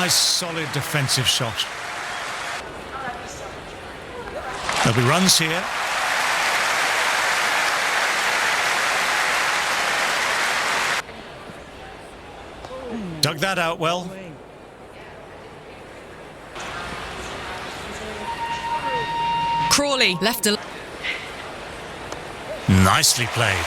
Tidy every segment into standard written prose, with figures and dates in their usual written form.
Nice, solid defensive shot. There'll be runs here. Dug that out well. Crawley left a... Nicely played.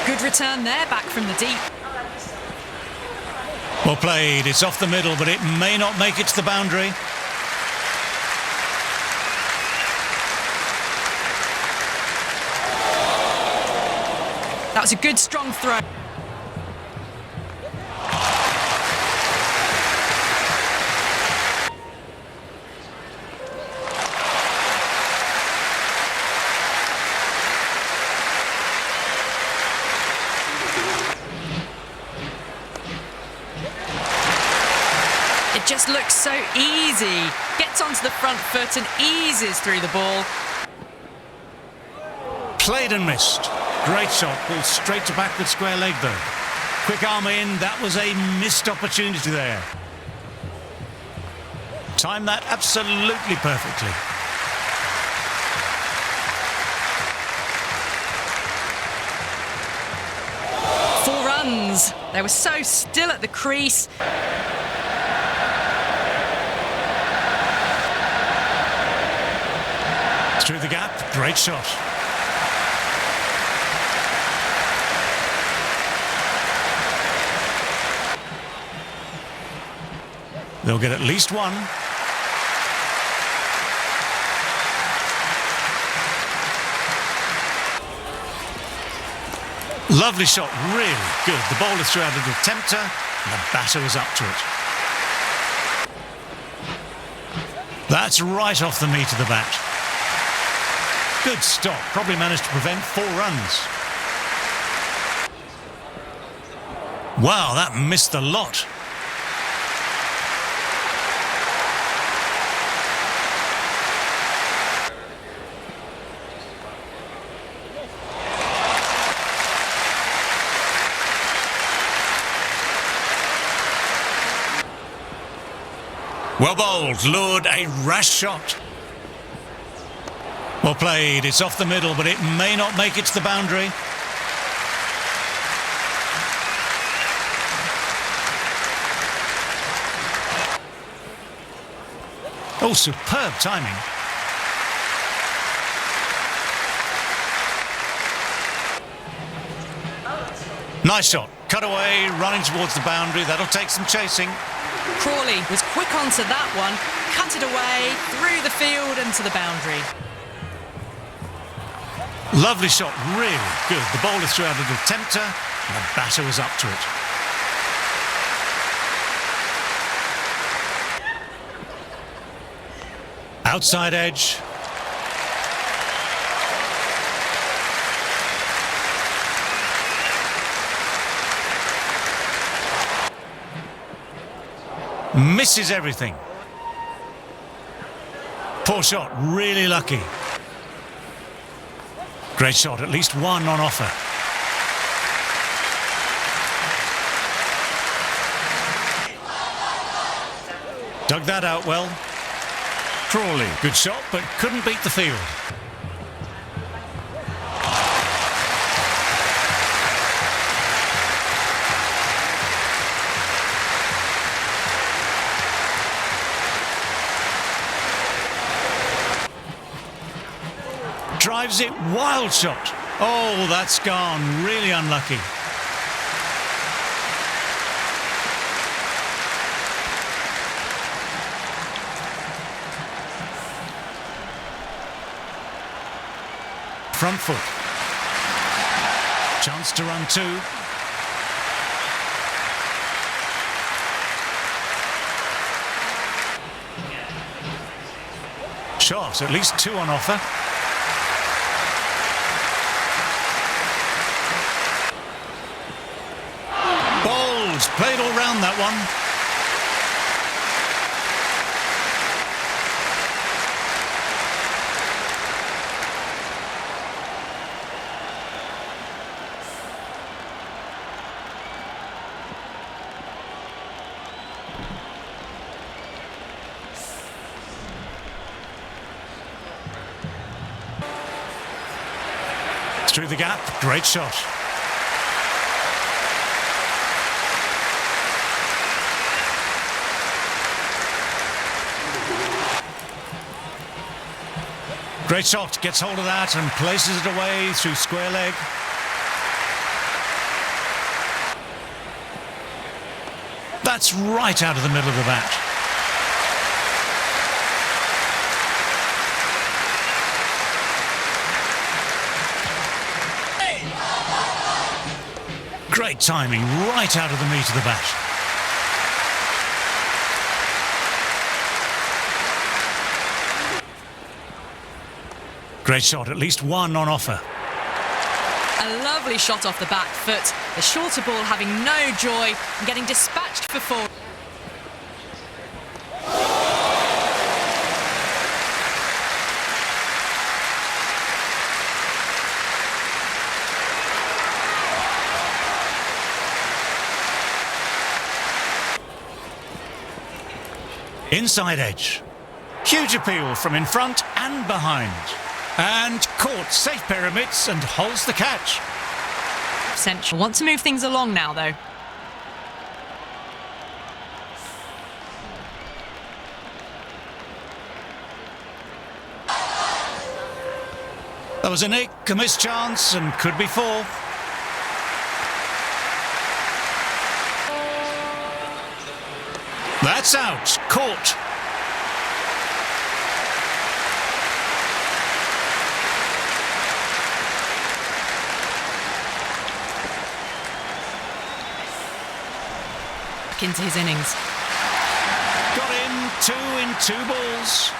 Good return there, back from the deep. Well played. It's off the middle, but it may not make it to the boundary. That was a good, strong throw. It just looks so easy. Gets onto the front foot and eases through the ball. Played and missed. Great shot, ball straight to backward square leg though. Quick arm in, that was a missed opportunity there. Timed that absolutely perfectly. Four runs. They were so still at the crease. Through the gap, great shot. They'll get at least one. Lovely shot, really good. The bowler threw out a little tempter, and the batter was up to it. That's right off the meat of the bat. Good stop, probably managed to prevent 4 runs. Wow, that missed the lot. Well bowled, lured, a rash shot. Well played, it's off the middle, but it may not make it to the boundary. Oh, superb timing. Nice shot, cut away, running towards the boundary, that'll take some chasing. Crawley was quick onto that one, cut it away, through the field and to the boundary. Lovely shot, really good. The bowler threw out a little tempter, and the batter was up to it. Outside edge. Misses everything. Poor shot, really lucky. Great shot, at least one on offer. Dug that out well. Crawley, good shot, but couldn't beat the field. Drives it, wild shot. Oh, that's gone, really unlucky. Front foot. Chance to run 2. Shot, at least 2 on offer. Played all round that one. through the gap. Great shot. Great shot, gets hold of that and places it away through square leg. That's right out of the middle of the bat. Great timing, right out of the meat of the bat. Great shot, at least one on offer. A lovely shot off the back foot. The shorter ball having no joy and getting dispatched for four. Inside edge. Huge appeal from in front and behind. And caught, safe pyramids and holds the catch. Central. Want to move things along now, though. There was a nick, a missed chance, and could be four. That's out. Caught. Into his innings. Got in, 2 in 2 balls.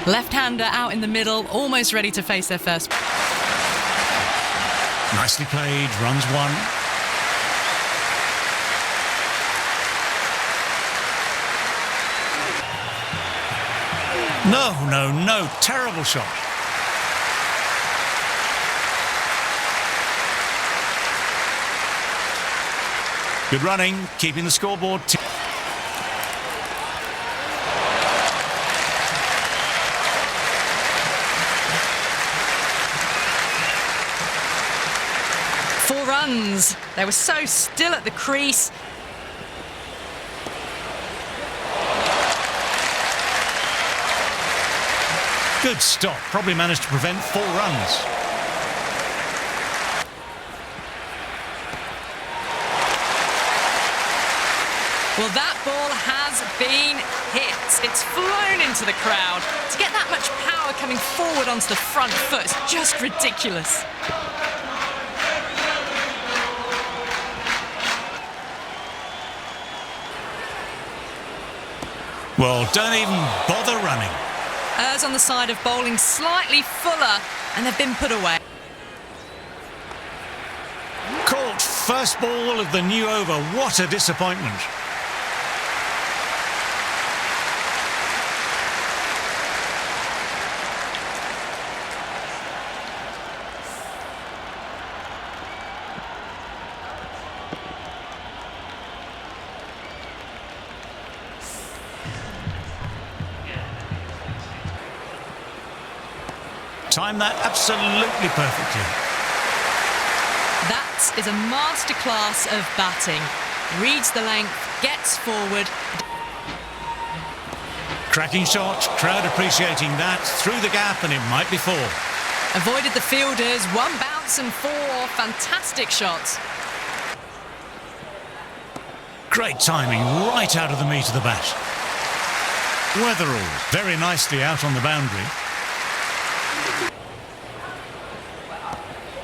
Left-hander out in the middle, almost ready to face their first. Nicely played, runs one. No, terrible shot. Good running, keeping the scoreboard. 4 runs. They were so still at the crease. Good stop. Probably managed to prevent 4 runs. Well, that ball has been hit. It's flown into the crowd. To get that much power coming forward onto the front foot is just ridiculous. Well, don't even bother running. Errs on the side of bowling slightly fuller, and they've been put away. Caught first ball of the new over. What a disappointment. Timed that absolutely perfectly. That is a masterclass of batting. Reads the length, gets forward. Cracking shot, crowd appreciating that. Through the gap and it might be 4. Avoided the fielders, 1 bounce and 4. Fantastic shots. Great timing, right out of the meat of the bat. Weatherall very nicely out on the boundary.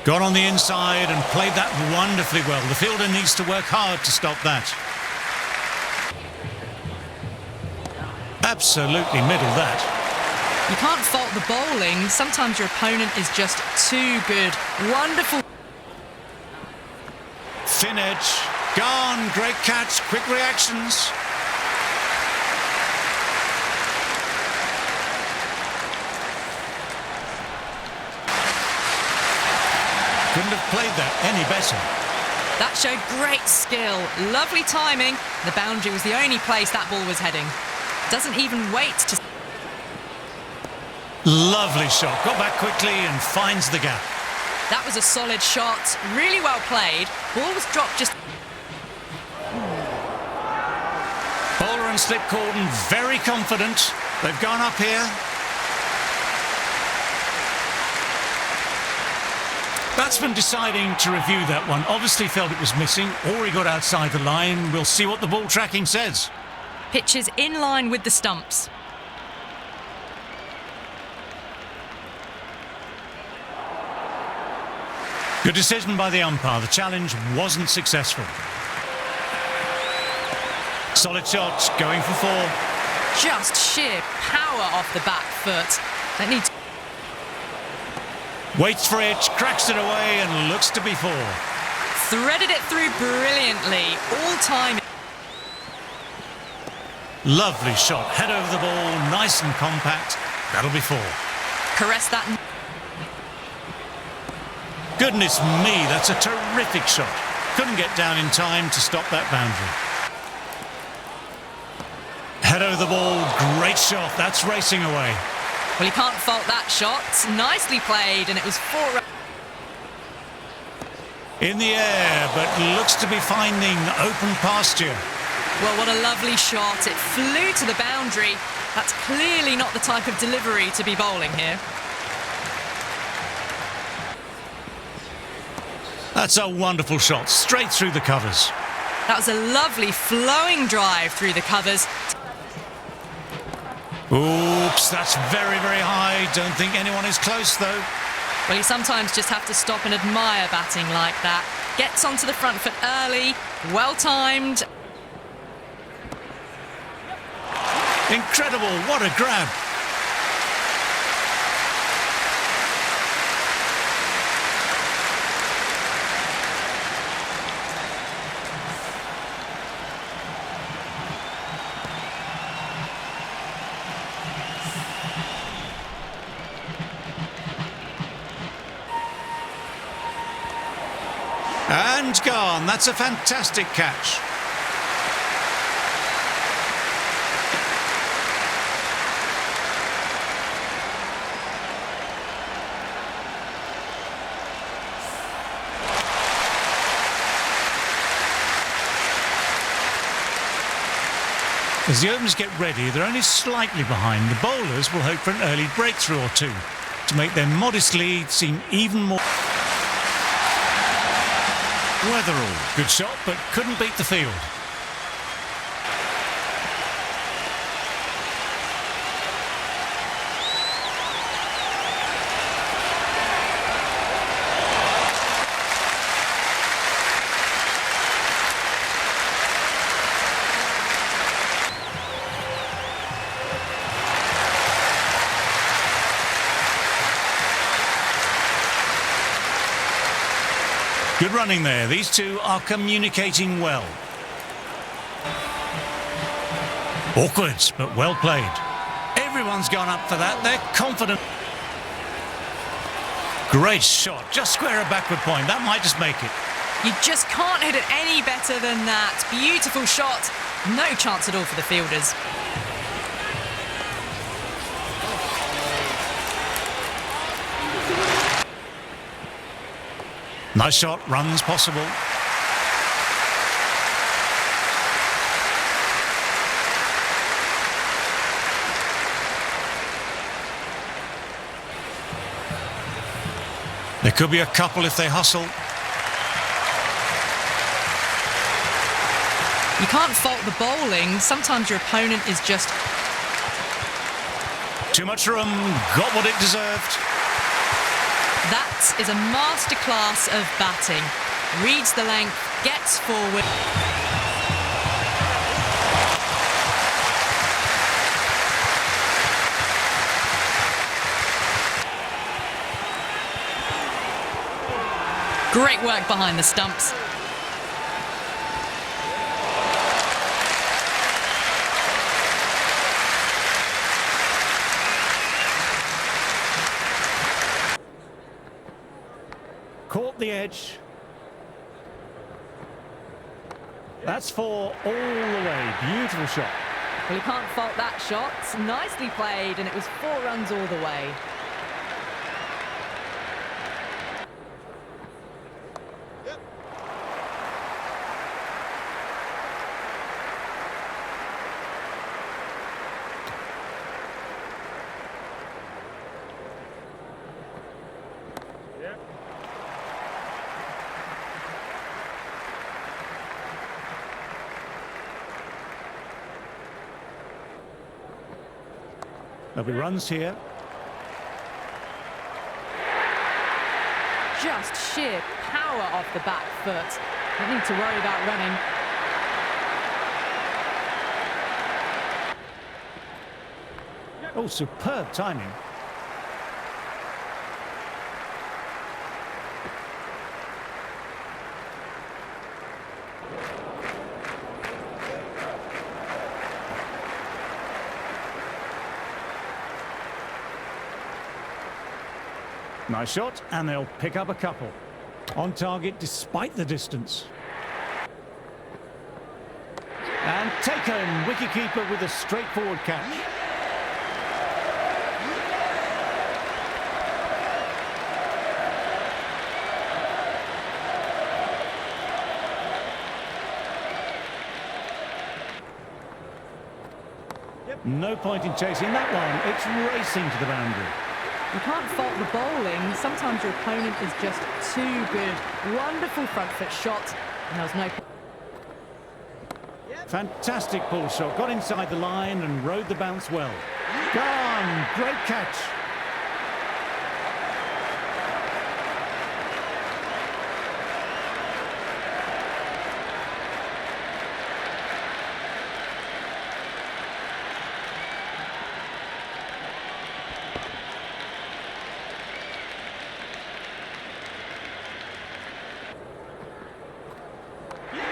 Got on the inside and played that wonderfully well. The fielder needs to work hard to stop that. Absolutely middled that. You can't fault the bowling. Sometimes your opponent is just too good. Wonderful. Thin edge. Gone. Great catch. Quick reactions. Couldn't have played that any better. That showed great skill, lovely timing. The boundary was the only place that ball was heading. Doesn't even wait to... Lovely shot. Got back quickly and finds the gap. That was a solid shot, really well played. Ball was dropped just... Bowler and Slipcorden very confident. They've gone up here. Batsman deciding to review that one. Obviously felt it was missing, or he got outside the line. We'll see what the ball tracking says. Pitch is in line with the stumps. Good decision by the umpire. The challenge wasn't successful. Solid shot, going for four. Just sheer power off the back foot. That needs... Waits for it, cracks it away and looks to be four. Threaded it through brilliantly, all time. Lovely shot, head over the ball, nice and compact. That'll be four. Caress that. Goodness me, that's a terrific shot. Couldn't get down in time to stop that boundary. Head over the ball, great shot, that's racing away. Well, you can't fault that shot. Nicely played, and it was four. In the air, but looks to be finding open pasture. Well, what a lovely shot. It flew to the boundary. That's clearly not the type of delivery to be bowling here. That's a wonderful shot, straight through the covers. That was a lovely flowing drive through the covers. Oops, that's very, very high. Don't think anyone is close, though. Well, you sometimes just have to stop and admire batting like that. Gets onto the front foot early, well-timed. Incredible, what a grab. And gone. That's a fantastic catch. As the openers get ready, they're only slightly behind. The bowlers will hope for an early breakthrough or two to make their modest lead seem even more... Weatherall, good shot, but couldn't beat the field. Good running there. These two are communicating well. Awkward, but well played. Everyone's gone up for that. They're confident. Great shot. Just square a backward point. That might just make it. You just can't hit it any better than that. Beautiful shot. No chance at all for the fielders. Nice shot, runs possible. There could be a couple if they hustle. You can't fault the bowling. Sometimes your opponent is just... Too much room, got what it deserved. That is a masterclass of batting. Reads the length, gets forward. Great work behind the stumps. Caught the edge. That's 4 all the way. Beautiful shot. Well, you can't fault that shot. Nicely played, and it was 4 runs all the way. There'll be runs here. Just sheer power off the back foot. Don't need to worry about running. Oh, superb timing. Nice shot, and they'll pick up a couple. On target despite the distance. And taken, wicketkeeper with a straightforward catch. No point in chasing that one. It's racing to the boundary. You can't fault the bowling. Sometimes your opponent is just too good. Wonderful front foot shot, and there was no... Fantastic pull shot. Got inside the line and rode the bounce well. Gone. Great catch.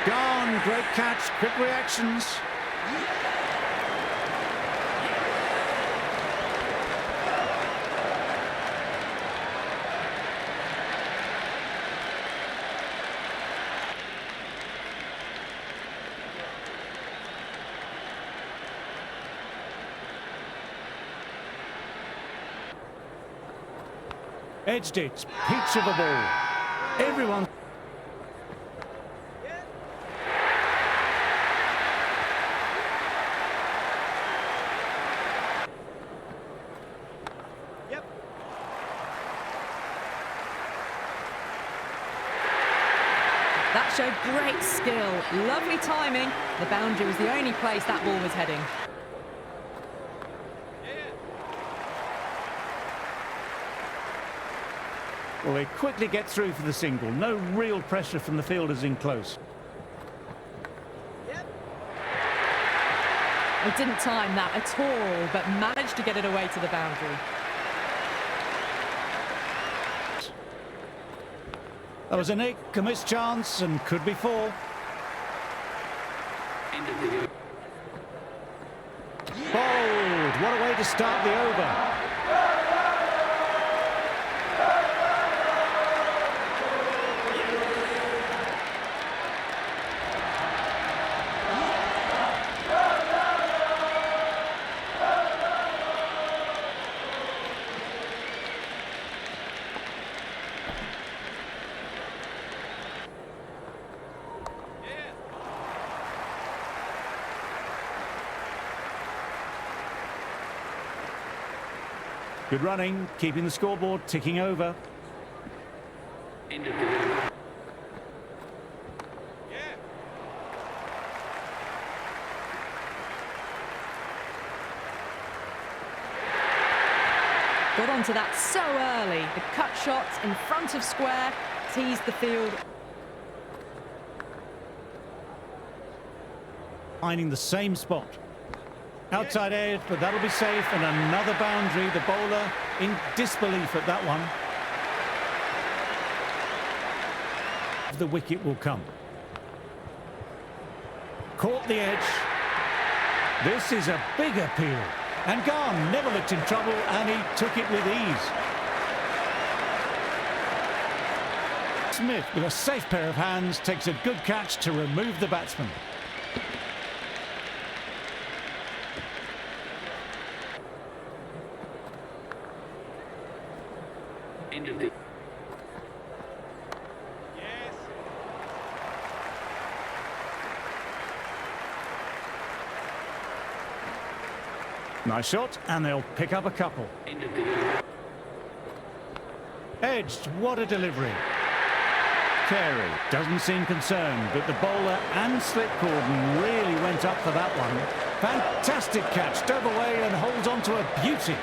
Gone, great catch, quick reactions. Edged it, peach of a ball. Everyone. That showed great skill, lovely timing. The boundary was the only place that ball was heading. Well, they quickly get through for the single. No real pressure from the fielders in close. They didn't time that at all, but managed to get it away to the boundary. That was a nick, a missed chance, and could be 4. Bowled! What a way to start the over. Good running, keeping the scoreboard ticking over. Got onto that so early. The cut shot in front of square teased the field. Finding the same spot. Outside edge, but that'll be safe, and another boundary. The bowler in disbelief at that one. The wicket will come. Caught the edge. This is a big appeal. And gone, never looked in trouble, and he took it with ease. Smith, with a safe pair of hands, takes a good catch to remove the batsman. End of the... Nice shot, and they'll pick up a couple. End of the... Edged, what a delivery. Carey doesn't seem concerned, but the bowler and slip cordon really went up for that one. Fantastic catch, dove away and holds on to a beauty.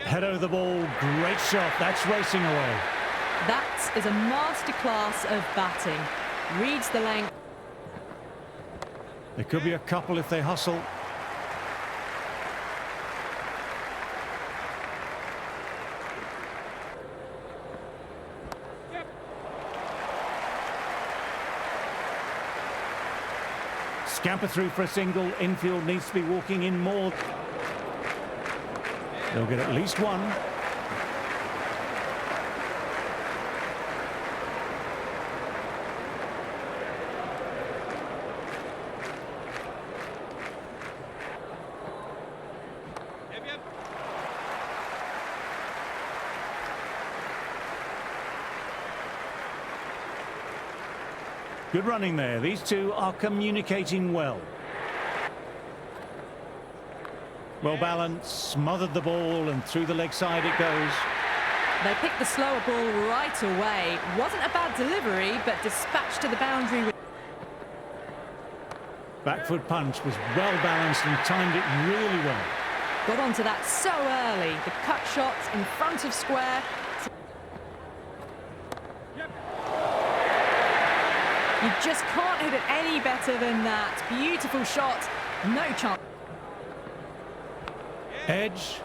Head over the ball, great shot, that's racing away. That is a masterclass of batting. Reads the length. There could be a couple if they hustle. Scamper through for a single. Infield needs to be walking in more. They'll get at least one. Good running there. These two are communicating well. Well balanced, smothered the ball, and through the leg side it goes. They picked the slower ball right away. Wasn't a bad delivery, but dispatched to the boundary. Back foot punch was well balanced and timed it really well. Got onto that so early. The cut shots in front of square. You just can't hit it any better than that. Beautiful shot. No chance. Edge.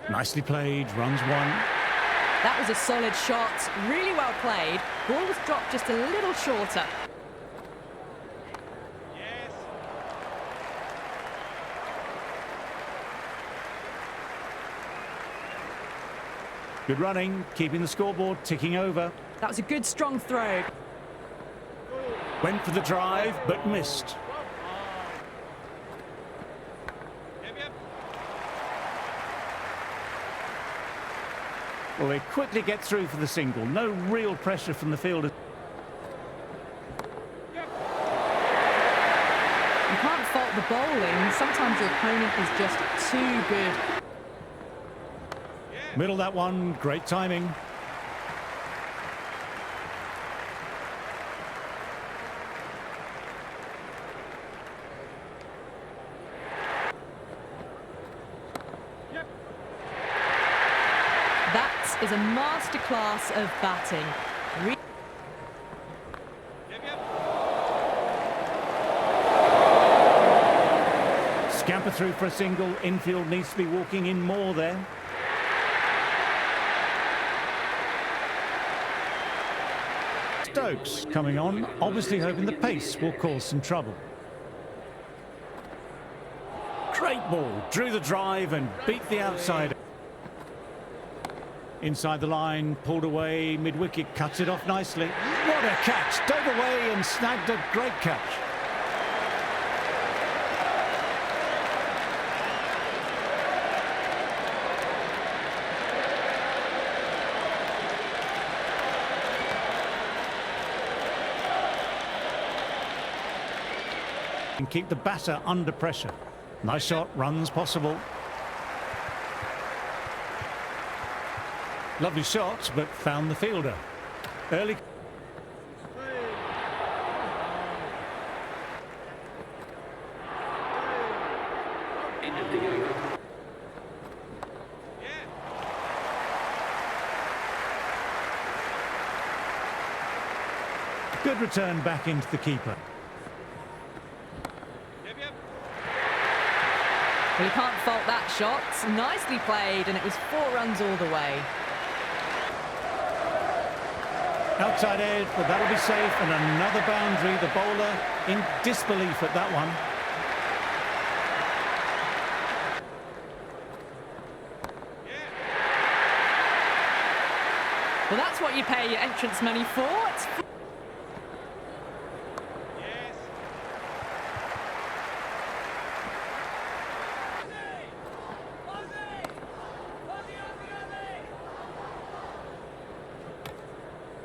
Nicely played, runs one. That was a solid shot. Really well played. Ball was dropped just a little shorter. Good running, keeping the scoreboard ticking over. That was a good strong throw. Went for the drive, but missed. Well, they quickly get through for the single. No real pressure from the fielder. You can't fault the bowling. Sometimes your opponent is just too good. Middle that one, great timing. That is a masterclass of batting. Scamper through for a single. Infield needs to be walking in more there. Stokes coming on, obviously hoping the pace will cause some trouble. Great ball, drew the drive and beat the outsider. Inside the line, pulled away, mid-wicket, cuts it off nicely. What a catch, dove away and snagged a great catch. And keep the batter under pressure. Nice shot, runs possible. Lovely shot, but found the fielder. Early. End of the over. Good return back into the keeper. Well, you can't fault that shot. Nicely played, and it was 4 runs all the way. Outside edge, but that'll be safe, and another boundary. The bowler in disbelief at that one. Well, that's what you pay your entrance money for. It's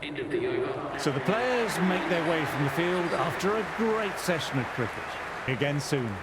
End of the over. So the players make their way from the field after a great session of cricket. Again soon.